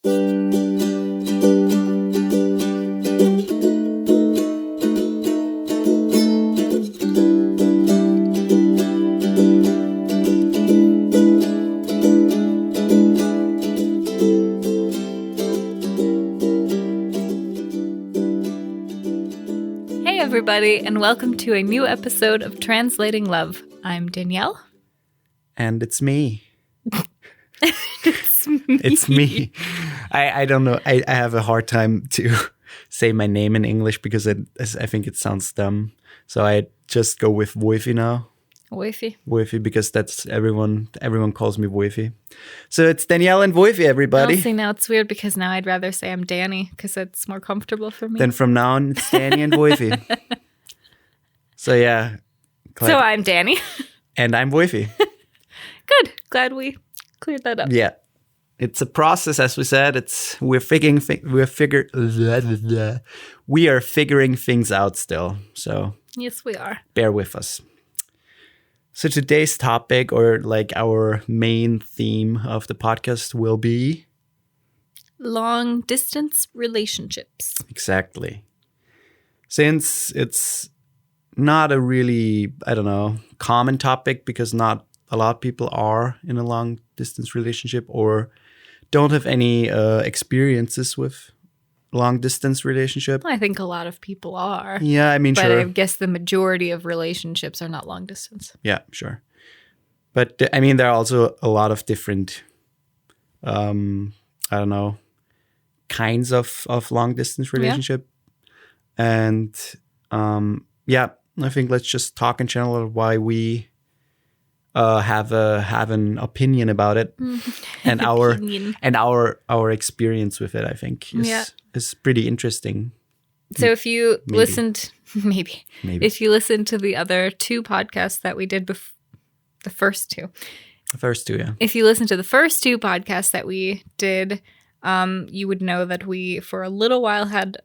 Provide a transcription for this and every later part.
Hey everybody, and welcome to a new episode of Translating Love. I'm Danielle. And it's me. It's me. It's me. I don't know. I have a hard time to say my name in English because I think it sounds dumb. So I just go with Wolfie now. Wolfie, because that's everyone calls me Wolfie. So it's Danielle and Wolfie, everybody. Honestly, now it's weird because now I'd rather say I'm Danny because it's more comfortable for me. Then from now on, it's Danny and Wolfie. So yeah. So I'm Danny. And I'm Wolfie. Good. Glad we cleared that up. Yeah. It's a process, as we said. We are figuring things out still. So Yes, we are. bear with us. So today's topic, or like our main theme of the podcast, will be Long distance relationships. exactly. Since it's not a really, common topic because not a lot of people are in a long distance relationship or don't have any experiences with long distance relationship. I think a lot of people are. Yeah, I mean, but sure. I guess the majority of relationships are not long distance. Yeah, sure. But I mean, there are also a lot of different, kinds of long distance relationship. Yeah. And I think let's just talk in general why we have an opinion about it, and our experience with it. I think is pretty interesting. So if you listened, maybe if you listened to the other two podcasts that we did the first two, yeah. If you listen to the first two podcasts that we did, you would know that we for a little while had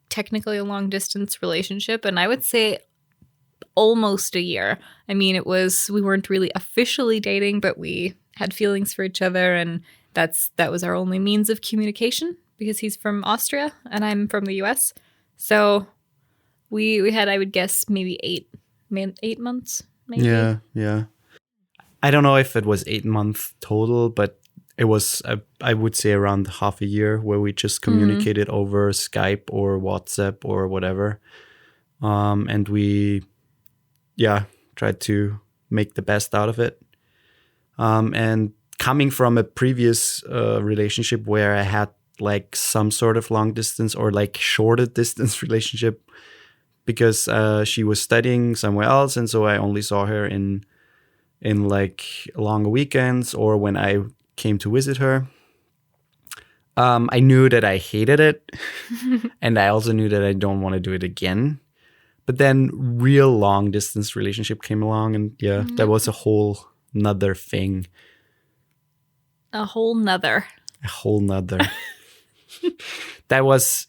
technically a long distance relationship, and I would say almost a year. I mean, we weren't really officially dating, but we had feelings for each other, and that was our only means of communication because he's from Austria and I'm from the US. So we had, I would guess, maybe 8 months. Maybe. Yeah. I don't know if it was 8 months total, but it was, I would say, around half a year where we just communicated over Skype or WhatsApp or whatever. And we tried to make the best out of it. And coming from a previous relationship where I had like some sort of long distance or like shorter distance relationship because she was studying somewhere else. And so I only saw her in like longer weekends or when I came to visit her. I knew that I hated it. And I also knew that I don't want to do it again. But then real long distance relationship came along and that was a whole nother thing. A whole nother. That was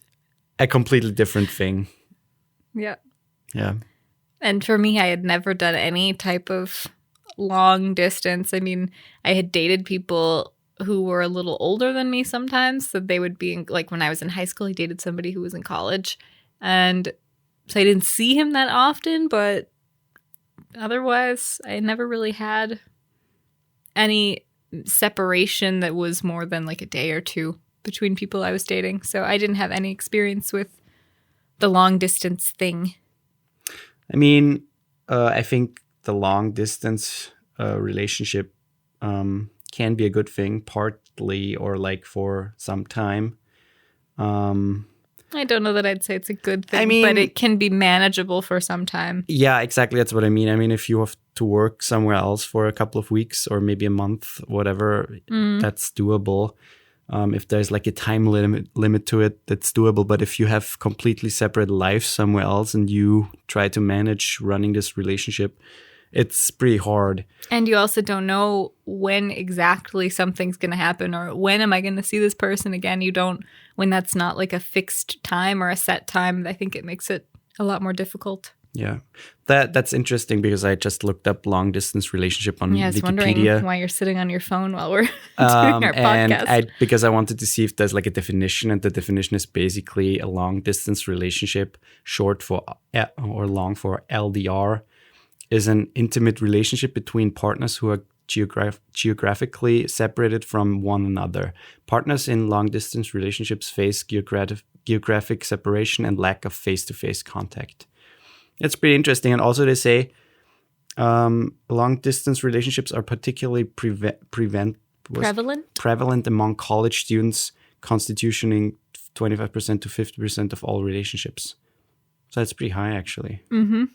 a completely different thing. Yeah. Yeah. And for me, I had never done any type of long distance. I mean, I had dated people who were a little older than me sometimes. So they would be like when I was in high school, I dated somebody who was in college. And so I didn't see him that often, but otherwise, I never really had any separation that was more than like a day or two between people I was dating. So I didn't have any experience with the long distance thing. I mean, I think the long distance relationship can be a good thing, partly or like for some time. I don't know that I'd say it's a good thing, I mean, but it can be manageable for some time. Yeah, exactly. That's what I mean. I mean, if you have to work somewhere else for a couple of weeks or maybe a month, whatever, that's doable. If there's like a time limit to it, that's doable. But if you have completely separate lives somewhere else and you try to manage running this relationship, it's pretty hard. And you also don't know when exactly something's going to happen or when am I going to see this person again. You don't, when that's not like a fixed time or a set time, I think it makes it a lot more difficult. Yeah. That's interesting because I just looked up long distance relationship on Yeah, I was wondering Wikipedia. why you're sitting on your phone while we're doing our And podcast. because I wanted to see if there's like a definition, and the definition is basically a long distance relationship, short for or long for LDR, is an intimate relationship between partners who are geographically separated from one another. Partners in long distance relationships face geographic separation and lack of face-to-face contact. It's pretty interesting. And also they say long distance relationships are particularly prevalent among college students, constituting 25% to 50% of all relationships. So that's pretty high, actually. Mm-hmm.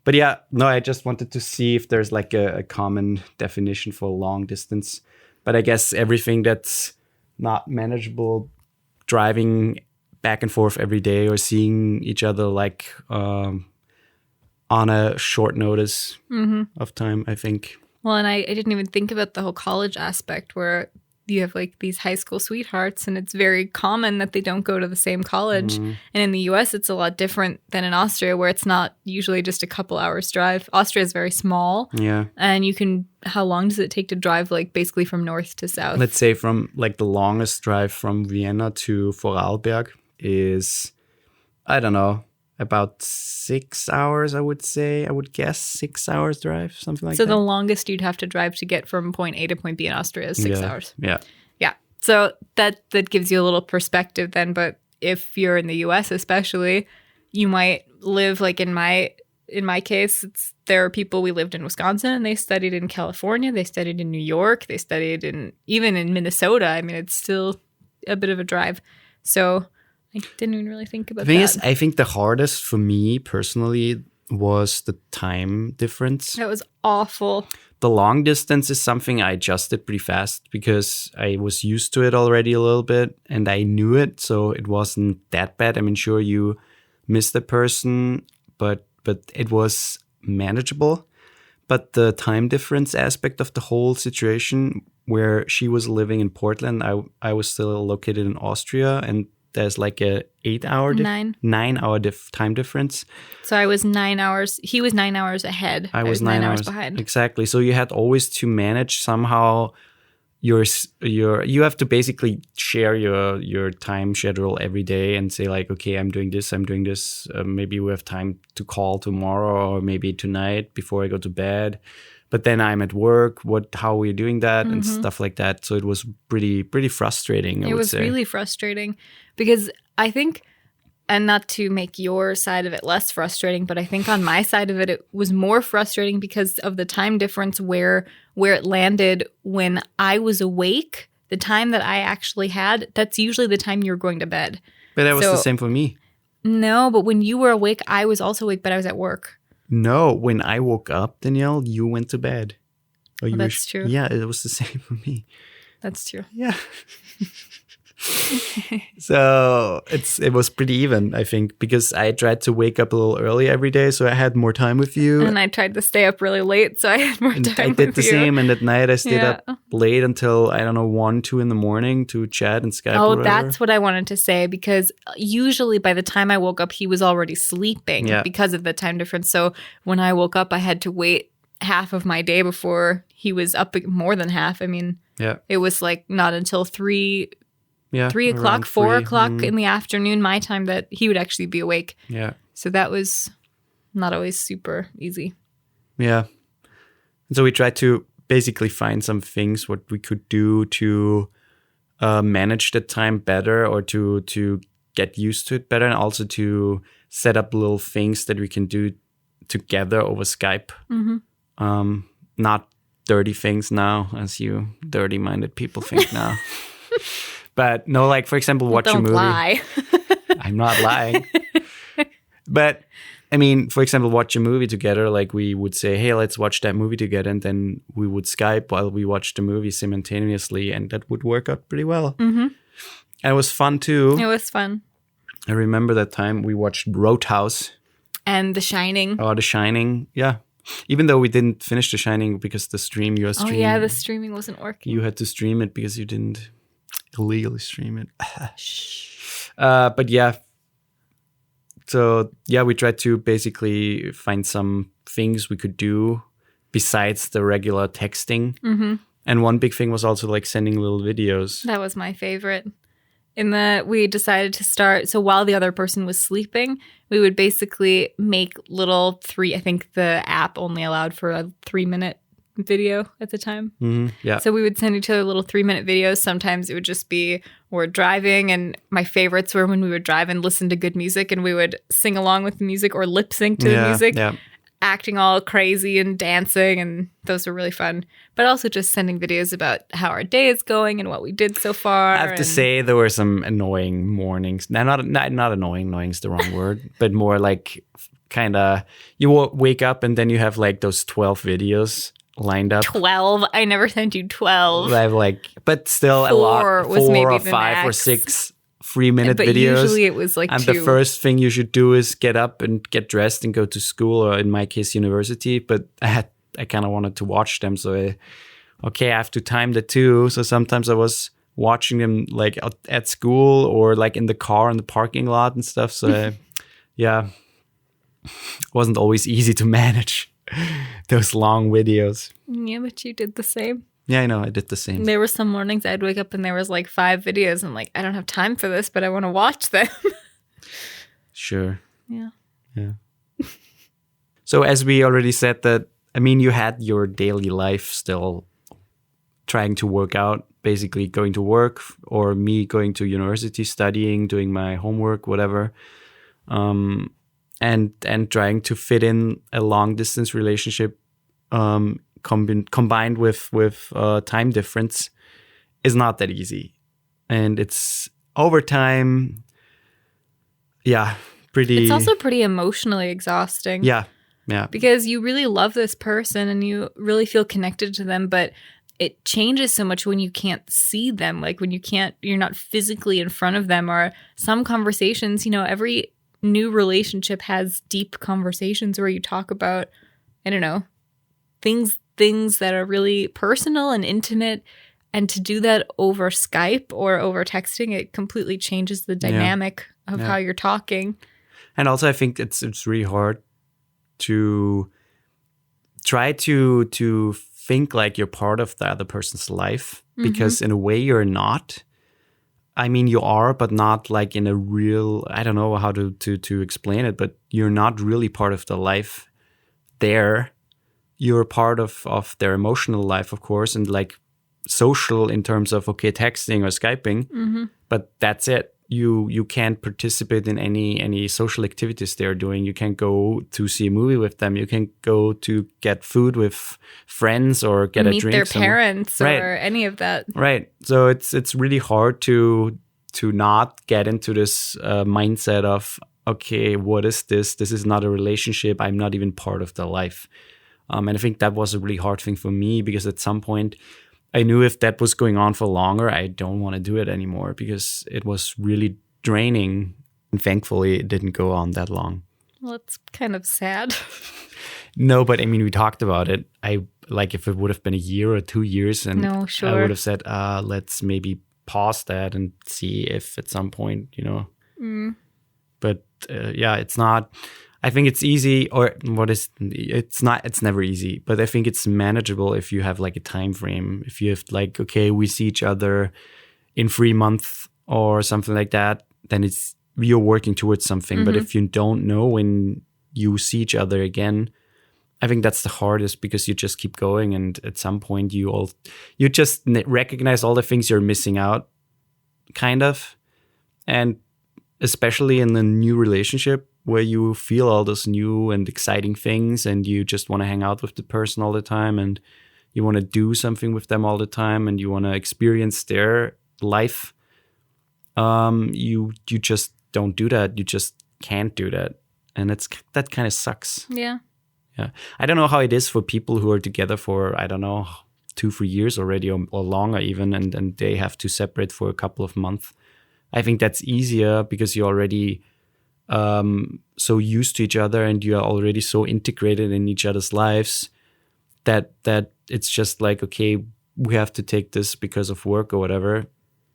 But yeah, no, I just wanted to see if there's like a common definition for long distance. But I guess everything that's not manageable, driving back and forth every day or seeing each other like on a short notice of time, I think. Well, and I didn't even think about the whole college aspect where you have like these high school sweethearts and it's very common that they don't go to the same college. And in the US, it's a lot different than in Austria where it's not usually just a couple hours drive. Austria is very small. Yeah. And how long does it take to drive like basically from north to south? Let's say from like the longest drive from Vienna to Vorarlberg is, I don't know, about 6 hours, I would guess 6 hours drive, something like that. So the longest you'd have to drive to get from point A to point B in Austria is 6 hours. Yeah. Yeah. So that gives you a little perspective then. But if you're in the US especially, you might live like in my case, there are people, we lived in Wisconsin and they studied in California, they studied in New York, they studied even in Minnesota. I mean, it's still a bit of a drive. So I didn't even really think about that. The thing is, I think the hardest for me personally was the time difference. That was awful. The long distance is something I adjusted pretty fast because I was used to it already a little bit and I knew it, so it wasn't that bad. I mean, sure, you miss the person, but it was manageable. But the time difference aspect of the whole situation, where she was living in Portland, I was still located in Austria, and there's like a 9 hour time difference. So I was 9 hours. He was 9 hours ahead. I was 9 hours behind. Exactly. So you had always to manage somehow you have to basically share your time schedule every day and say like, okay, I'm doing this. Maybe we have time to call tomorrow or maybe tonight before I go to bed. But then I'm at work. How are we doing that and stuff like that? So it was pretty frustrating. It was really frustrating because I think, and not to make your side of it less frustrating, but I think on my side of it, it was more frustrating because of the time difference where it landed when I was awake. The time that I actually had, that's usually the time you're going to bed. But that was the same for me. No, but when you were awake, I was also awake, but I was at work. No, when I woke up, Danielle, you went to bed. That's true. Yeah, it was the same for me. That's true. Yeah. So it was pretty even, I think, because I tried to wake up a little early every day, so I had more time with you. And I tried to stay up really late, so I had more time with you. I did the same, and at night I stayed up late until, I don't know, 1, 2 in the morning to chat and Skype or whatever. That's what I wanted to say, because usually by the time I woke up, he was already sleeping because of the time difference. So when I woke up, I had to wait half of my day before he was up, more than half. I mean, it was like not until 3 o'clock, 4 o'clock in the afternoon, my time, that he would actually be awake. Yeah. So that was not always super easy. Yeah. And so we tried to basically find some things what we could do to manage the time better, or to get used to it better, and also to set up little things that we can do together over Skype. Not dirty things now, as you dirty-minded people think now. But no, like, for example, watch a movie. Don't lie. I'm not lying. But, I mean, for example, watch a movie together. Like, we would say, hey, let's watch that movie together. And then we would Skype while we watched the movie simultaneously. And that would work out pretty well. And it was fun, too. It was fun. I remember that time we watched Roadhouse. And The Shining. Oh, The Shining. Yeah. Even though we didn't finish The Shining because the stream. Oh, yeah, the streaming wasn't working. You had to stream it because you didn't illegally stream it. But yeah, So yeah, we tried to basically find some things we could do besides the regular texting. Mm-hmm. And one big thing was also like sending little videos. That was my favorite. We decided to start, so while the other person was sleeping, we would basically make little I think the app only allowed for a 3-minute video at the time. Yeah. So we would send each other little 3-minute videos. Sometimes it would just be we're driving, and my favorites were when we would drive and listen to good music, and we would sing along with the music or lip sync to the music, acting all crazy and dancing, and those were really fun. But also just sending videos about how our day is going and what we did so far. I have to say there were some annoying mornings. Now, not annoying. Annoying is the wrong word, but more like kind of you wake up and then you have like those 12 videos lined up. 12? I never sent you 12. I have like, but still a lot. 4 or 5 or 6 3-minute but videos. Usually it was like and 2. The first thing you should do is get up and get dressed and go to school, or in my case, university. But I kind of wanted to watch them, so I have to time the two. So sometimes I was watching them like at school or like in the car in the parking lot and stuff. So it wasn't always easy to manage those long videos. Yeah, but you did the same. Yeah, I know. I did the same. There were some mornings I'd wake up and there was like 5 videos. And like, I don't have time for this, but I want to watch them. Sure. Yeah. So as we already said that, I mean, you had your daily life still trying to work out, basically going to work, or me going to university, studying, doing my homework, whatever. And trying to fit in a long distance relationship combined with time difference is not that easy. And it's over time, pretty... It's also pretty emotionally exhausting. Yeah. Because you really love this person and you really feel connected to them, but it changes so much when you can't see them. Like when you're not physically in front of them, or some conversations, every new relationship has deep conversations where you talk about, I don't know, things that are really personal and intimate. And to do that over Skype or over texting, it completely changes the dynamic of how you're talking. And also I think it's really hard to try to think like you're part of the other person's life, because in a way you're not. I mean, you are, but not like in a real, I don't know how to explain it, but you're not really part of the life there. You're part of their emotional life, of course, and like social in terms of, texting or Skyping, but that's it. You can't participate in any social activities they're doing. You can't go to see a movie with them. You can't go to get food with friends or get a drink. Meet their parents or any of that. Right. So it's really hard to not get into this mindset of, what is this? This is not a relationship. I'm not even part of their life. And I think that was a really hard thing for me, because at some point I knew if that was going on for longer, I don't want to do it anymore, because it was really draining. And thankfully, it didn't go on that long. Well, it's kind of sad. No, but I mean, we talked about it. If it would have been a year or 2 years, and no, sure. I would have said, let's maybe pause that and see if at some point, But it's not. I think it's easy, it's never easy, but I think it's manageable if you have like a time frame. If you have like, we see each other in 3 months or something like that, then you're working towards something. But if you don't know when you see each other again, I think that's the hardest, because you just keep going, and at some point you just recognize all the things you're missing out, kind of. And especially in a new relationship, where you feel all those new and exciting things, and you just want to hang out with the person all the time, and you want to do something with them all the time, and you want to experience their life, you just don't do that. You just can't do that. And that kind of sucks. Yeah. I don't know how it is for people who are together for, 2-3 years already, or longer even, and they have to separate for a couple of months. I think that's easier because you're already so used to each other, and you are already so integrated in each other's lives that it's just like, we have to take this because of work or whatever.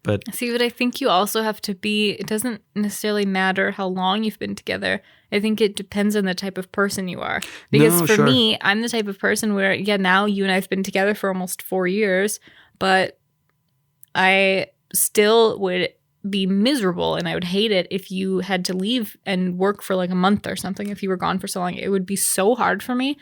But see, but I think you also have to be, it doesn't necessarily matter how long you've been together. I think it depends on the type of person you are. Because for me, I'm the type of person where, now you and I have been together for almost 4 years, but I still would be miserable and I would hate it if you had to leave and work for like a month or something. If you were gone for so long, it would be so hard for me.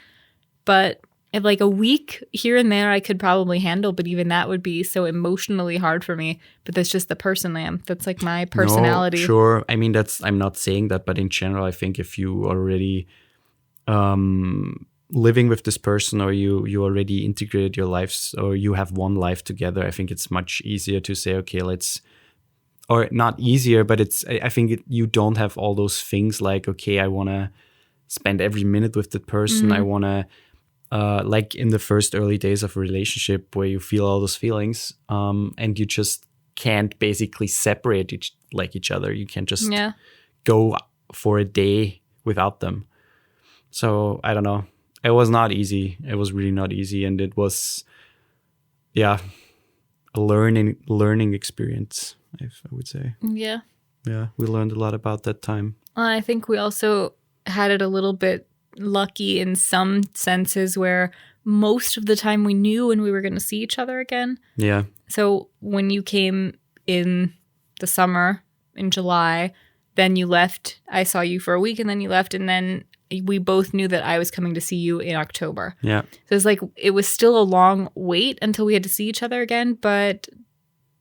But if like a week here and there, I could probably handle, but even that would be so emotionally hard for me. But that's just the person I am. That's like my personality. No, sure. I mean, I'm not saying that, but in general, I think if you already living with this person, or you already integrated your lives, or you have one life together, I think it's much easier to say, okay, or not easier, but I think you don't have all those things like, okay, I want to spend every minute with that person. I want to, like in the first early days of a relationship where you feel all those feelings, and you just can't basically separate each other. You can't just go for a day without them. So I don't know. It was not easy. It was really not easy. And it was, a learning experience, I would say. Yeah. Yeah, we learned a lot about that time. I think we also had it a little bit lucky in some senses where most of the time we knew when we were going to see each other again. Yeah. So when you came in the summer in July, then you left. I saw you for a week and then you left. And then we both knew that I was coming to see you in October. Yeah. So it's like it was still a long wait until we had to see each other again, but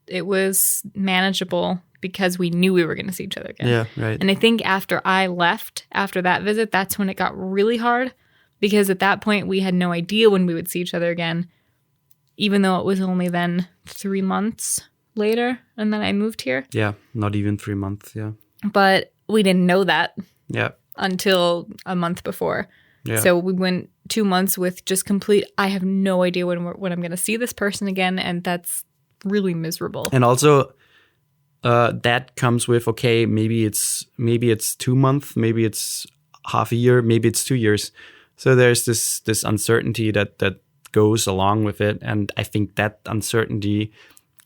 it was manageable because we knew we were going to see each other again. Yeah, right. And I think after I left, after that visit, that's when it got really hard, because at that point we had no idea when we would see each other again, even though it was only then 3 months later and then I moved here. Yeah, not even 3 months, yeah. But we didn't know that until a month before. Yeah. So we went 2 months with just complete, I have no idea when I'm going to see this person again, and that's really miserable. And also that comes with, okay, maybe it's 2 months, maybe it's half a year, maybe it's 2 years. So there's this uncertainty that goes along with it, and I think that uncertainty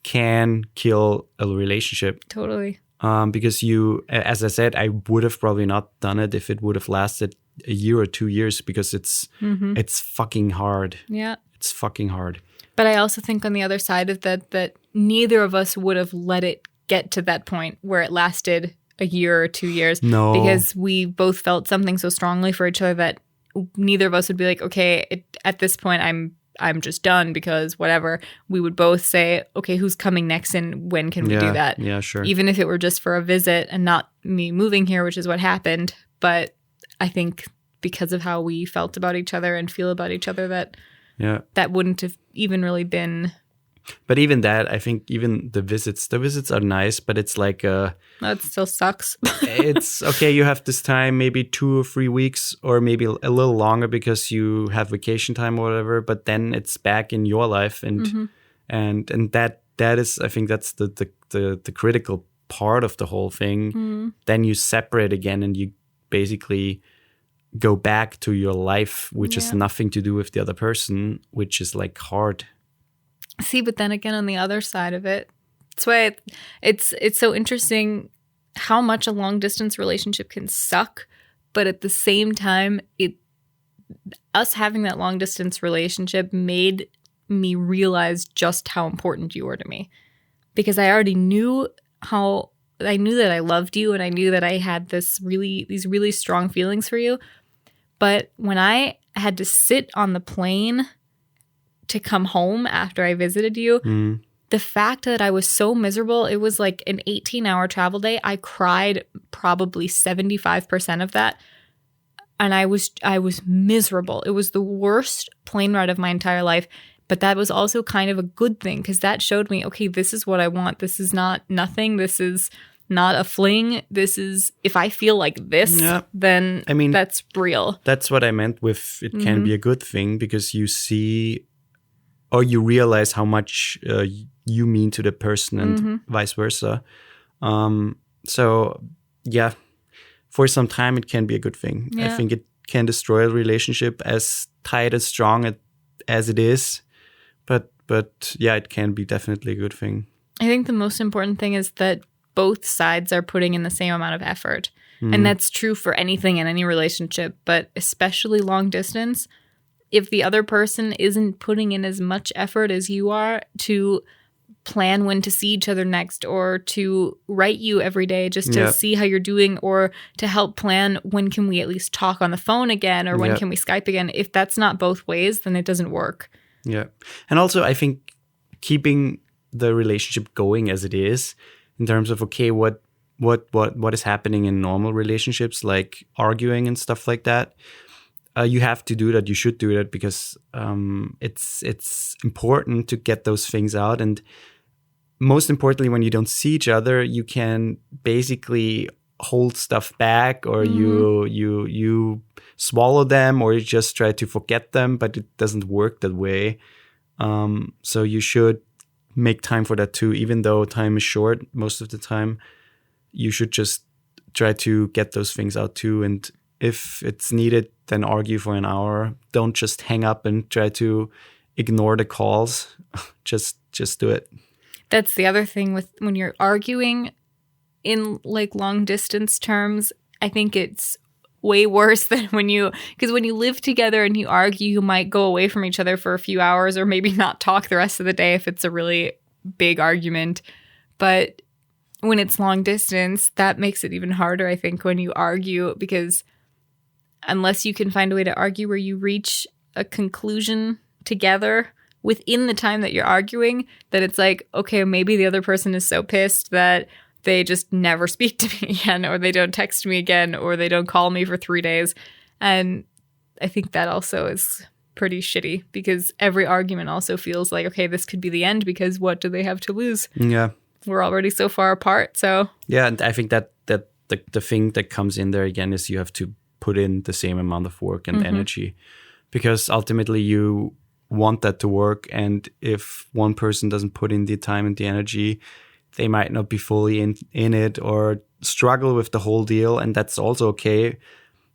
can kill a relationship. Totally. Because as I said, I would have probably not done it if it would have lasted a year or 2 years, because it's fucking hard. Yeah. It's fucking hard. But I also think on the other side of that neither of us would have let it get to that point where it lasted a year or 2 years. No. Because we both felt something so strongly for each other that neither of us would be like, okay, at this point I'm just done, because whatever. We would both say, okay, who's coming next and when can we do that? Yeah, sure. Even if it were just for a visit and not me moving here, which is what happened. But I think because of how we felt about each other and feel about each other, that wouldn't have even really been. But even that, I think even the visits are nice, but it's like that still sucks. It's okay. You have this time, maybe 2 or 3 weeks, or maybe a little longer because you have vacation time or whatever. But then it's back in your life, and that is, I think that's the critical part of the whole thing. Then you separate again, and you basically go back to your life, which has nothing to do with the other person, which is like hard. See, but then again, on the other side of it, that's why it's so interesting how much a long distance relationship can suck. But at the same time, us having that long distance relationship made me realize just how important you were to me, because I already knew that I loved you, and I knew that I had these really strong feelings for you. But when I had to sit on the plane to come home after I visited you, the fact that I was so miserable, it was like an 18-hour travel day. I cried probably 75% of that. And I was miserable. It was the worst plane ride of my entire life. But that was also kind of a good thing, because that showed me, okay, this is what I want. This is not nothing. This is not a fling. This is, if I feel like this, then I mean, that's real. That's what I meant with it can be a good thing, because you see, or you realize how much you mean to the person, and vice versa. So yeah, for some time it can be a good thing. I think it can destroy a relationship as tight, as strong as it is. But yeah, it can be definitely a good thing. I think the most important thing is that both sides are putting in the same amount of effort. And that's true for anything in any relationship, but especially long distance. If the other person isn't putting in as much effort as you are to plan when to see each other next, or to write you every day just to see how you're doing, or to help plan when can we at least talk on the phone again, or when can we Skype again, if that's not both ways, then it doesn't work. Yeah. And also I think keeping the relationship going as it is, in terms of, okay, what is happening in normal relationships, like arguing and stuff like that. You have to do that. You should do that, because it's important to get those things out. And most importantly, when you don't see each other, you can basically hold stuff back, or you swallow them, or you just try to forget them. But it doesn't work that way. So you should make time for that too, even though time is short most of the time. You should just try to get those things out too. And if it's needed, then argue for an hour. Don't just hang up and try to ignore the calls. Just do it. That's the other thing with when you're arguing in like long distance terms. I think it's way worse than because when you live together and you argue, you might go away from each other for a few hours, or maybe not talk the rest of the day if it's a really big argument. But when it's long distance, that makes it even harder, I think, when you argue, because unless you can find a way to argue where you reach a conclusion together within the time that you're arguing, that it's like, okay, maybe the other person is so pissed that they just never speak to me again, or they don't text me again, or they don't call me for 3 days. And I think that also is pretty shitty, because every argument also feels like, okay, this could be the end, because what do they have to lose? Yeah. We're already so far apart, so... Yeah, and I think that the thing that comes in there again is you have to put in the same amount of work and energy, because ultimately you want that to work. And if one person doesn't put in the time and the energy, they might not be fully in it, or struggle with the whole deal, and that's also okay.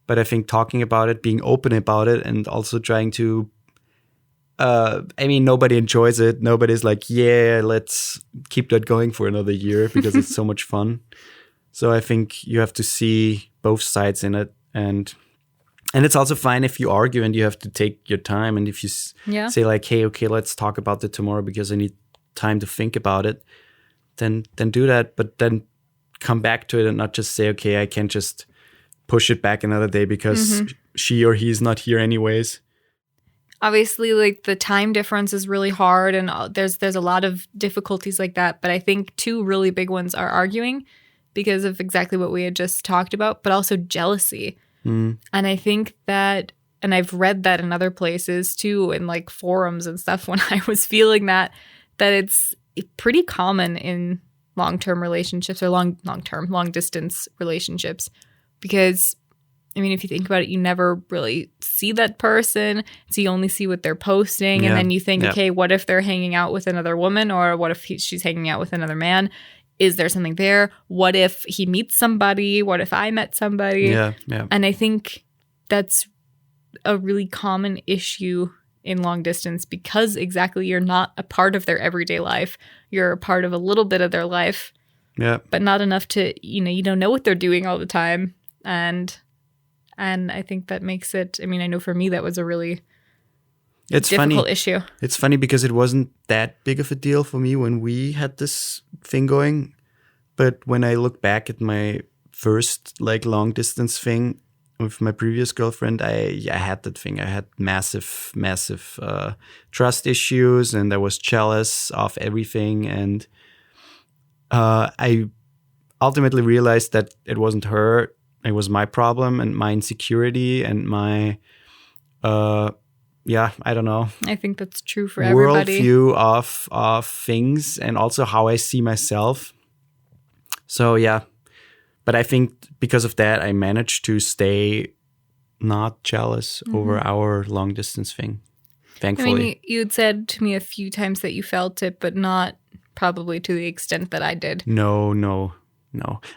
But I think talking about it, being open about it, and also trying to nobody enjoys it. Nobody's like, yeah, let's keep that going for another year, because it's so much fun. So I think you have to see both sides in it. And it's also fine if you argue and you have to take your time. And if you say like, hey, okay, let's talk about it tomorrow because I need time to think about it, then do that. But then come back to it and not just say, okay, I can just push it back another day because she or he is not here anyways. Obviously, like, the time difference is really hard, and there's a lot of difficulties like that. But I think two really big ones are arguing, because of exactly what we had just talked about, but also jealousy. And I think that, and I've read that in other places too, in like forums and stuff, when I was feeling that it's pretty common in long-term relationships, or long distance relationships, because I mean, if you think about it, you never really see that person. So you only see what they're posting. And then you think, okay, what if they're hanging out with another woman? Or what if she's hanging out with another man? Is there something there? What if he meets somebody? What if I met somebody? Yeah. And I think that's a really common issue in long distance, because exactly, you're not a part of their everyday life. You're a part of a little bit of their life. Yeah. But not enough to, you don't know what they're doing all the time. And I think that makes it, I mean, I know for me that was a really difficult issue. It's funny because it wasn't that big of a deal for me when we had this thing going. But when I look back at my first like long distance thing with my previous girlfriend, I had that thing. I had massive trust issues, and I was jealous of everything. And I ultimately realized that it wasn't her. It was my problem and my insecurity and my, I don't know. I think that's true for everybody. Worldview of things, and also how I see myself. So, yeah. But I think because of that, I managed to stay not jealous over our long distance thing, thankfully. I mean, you had said to me a few times that you felt it, but not probably to the extent that I did. No.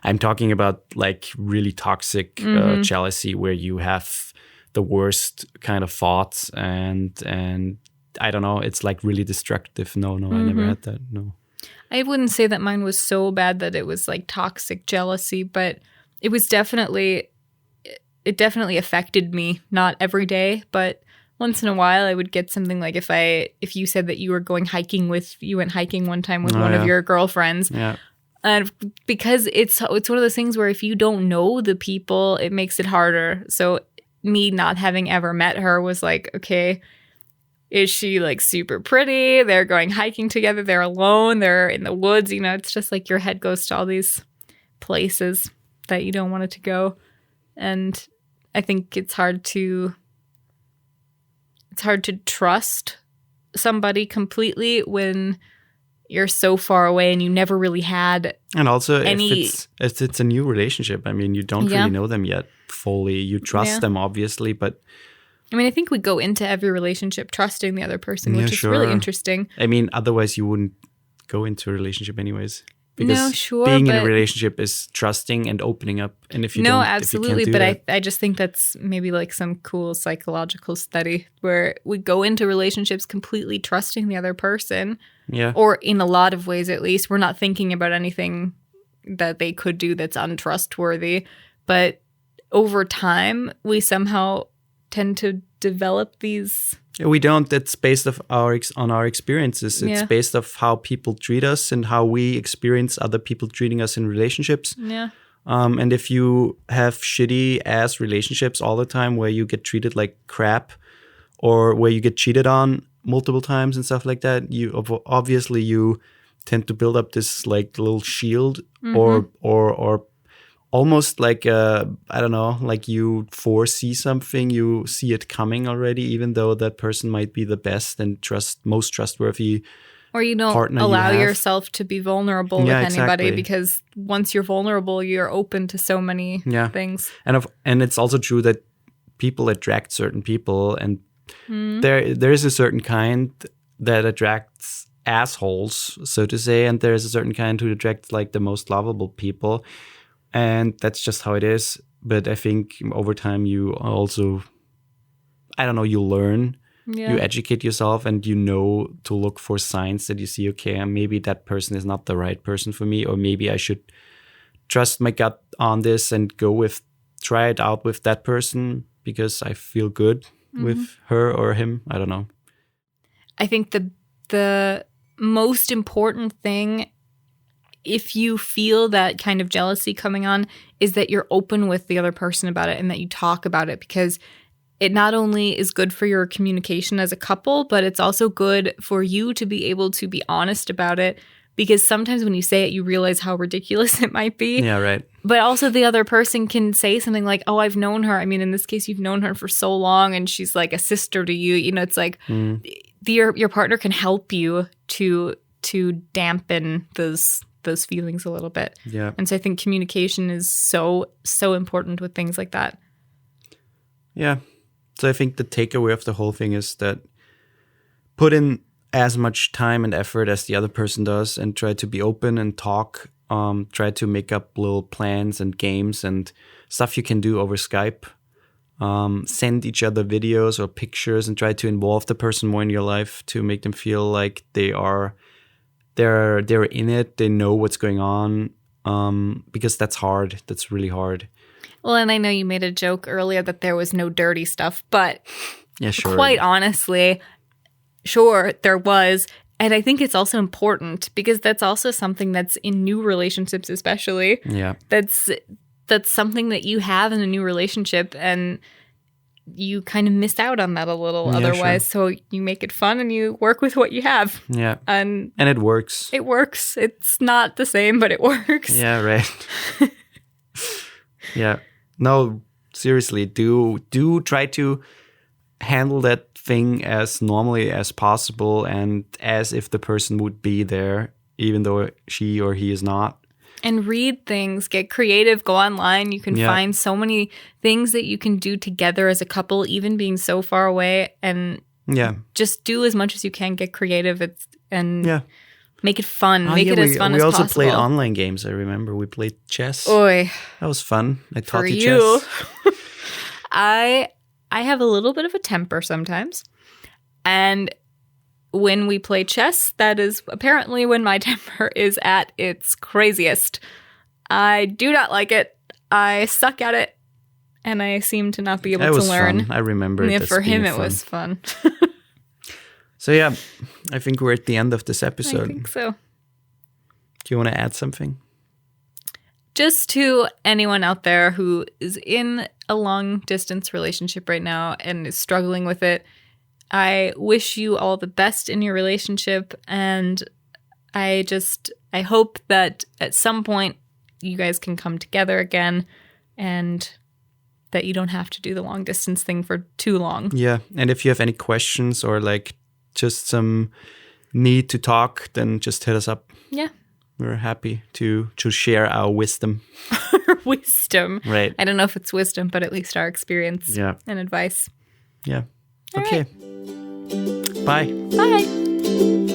I'm talking about like really toxic jealousy, where you have the worst kind of thoughts, and I don't know, it's like really destructive. No, I never had that. No. I wouldn't say that mine was so bad that it was like toxic jealousy, but it definitely affected me. Not every day, but once in a while I would get something like if you said that you went hiking one time with one of your girlfriends. Yeah. And because it's one of those things where if you don't know the people, it makes it harder. So me not having ever met her was like, okay, is she like super pretty? They're going hiking together. They're alone. They're in the woods. You know, it's just like your head goes to all these places that you don't want it to go. And I think it's hard to trust somebody completely when you're so far away and you never really had and also if it's a new relationship. I mean, you don't really know them yet fully. You trust them, obviously, but I mean, I think we go into every relationship trusting the other person, which is really interesting. I mean, otherwise you wouldn't go into a relationship anyways. Because no, being in a relationship is trusting and opening up. And if you don't, absolutely. If you can't do but I just think that's maybe like some cool psychological study where we go into relationships completely trusting the other person. Yeah. Or in a lot of ways, at least, we're not thinking about anything that they could do that's untrustworthy. But over time, we somehow tend to develop these. We don't. It's based on our experiences. It's based off how people treat us and how we experience other people treating us in relationships. Yeah. And if you have shitty ass relationships all the time where you get treated like crap or where you get cheated on multiple times and stuff like that, you tend to build up this like little shield or almost like I don't know, like you foresee something, you see it coming already, even though that person might be the best and most trustworthy. Or you don't allow yourself to be vulnerable with anybody because once you're vulnerable, you're open to so many things. And it's also true that people attract certain people, and there is a certain kind that attracts assholes, so to say, and there is a certain kind who attracts like the most lovable people. And that's just how it is. But I think over time you also, you learn, you educate yourself, and you know to look for signs that you see, okay, maybe that person is not the right person for me, or maybe I should trust my gut on this and try it out with that person because I feel good with her or him. I don't know. I think the most important thing, if you feel that kind of jealousy coming on, is that you're open with the other person about it and that you talk about it, because it not only is good for your communication as a couple, but it's also good for you to be able to be honest about it, because sometimes when you say it, you realize how ridiculous it might be. Yeah, right. But also the other person can say something like, oh, I've known her. I mean, in this case, you've known her for so long and she's like a sister to you. You know, it's like your partner can help you to dampen those feelings a little bit. Yeah. And so I think communication is so important with things like that. Yeah. So I think the takeaway of the whole thing is that put in as much time and effort as the other person does and try to be open and talk. Try to make up little plans and games and stuff you can do over Skype. Send each other videos or pictures and try to involve the person more in your life to make them feel like they're in it. They know what's going on, because that's hard. That's really hard. Well, and I know you made a joke earlier that there was no dirty stuff, but yeah, sure. Quite honestly, sure, there was. And I think it's also important because that's also something that's in new relationships especially. Yeah. That's something that you have in a new relationship, and you kind of miss out on that a little otherwise. Sure. So you make it fun and you work with what you have. Yeah. And it works. It works. It's not the same, but it works. Yeah, right. Yeah. No, seriously, do try to handle that thing as normally as possible and as if the person would be there, even though she or he is not. And read things, get creative, go online. You can find so many things that you can do together as a couple, even being so far away. And just do as much as you can, get creative and make it fun. Make it as fun as possible. We also played online games, I remember. We played chess. Oy. That was fun. I taught you chess. I have a little bit of a temper sometimes. And when we play chess, that is apparently when my temper is at its craziest. I do not like it. I suck at it, and I seem to not be able to learn. Fun. I remember it. Yeah, as for him, being it fun. was fun. So yeah, I think we're at the end of this episode. I think so. Do you want to add something? Just to anyone out there who is in a long distance relationship right now and is struggling with it, I wish you all the best in your relationship. And I hope that at some point you guys can come together again and that you don't have to do the long distance thing for too long. Yeah. And if you have any questions or like just some need to talk, then just hit us up. Yeah. We're happy to share our wisdom. Wisdom. Right. I don't know if it's wisdom, but at least our experience and advice. Yeah. All okay. right. Bye. Bye.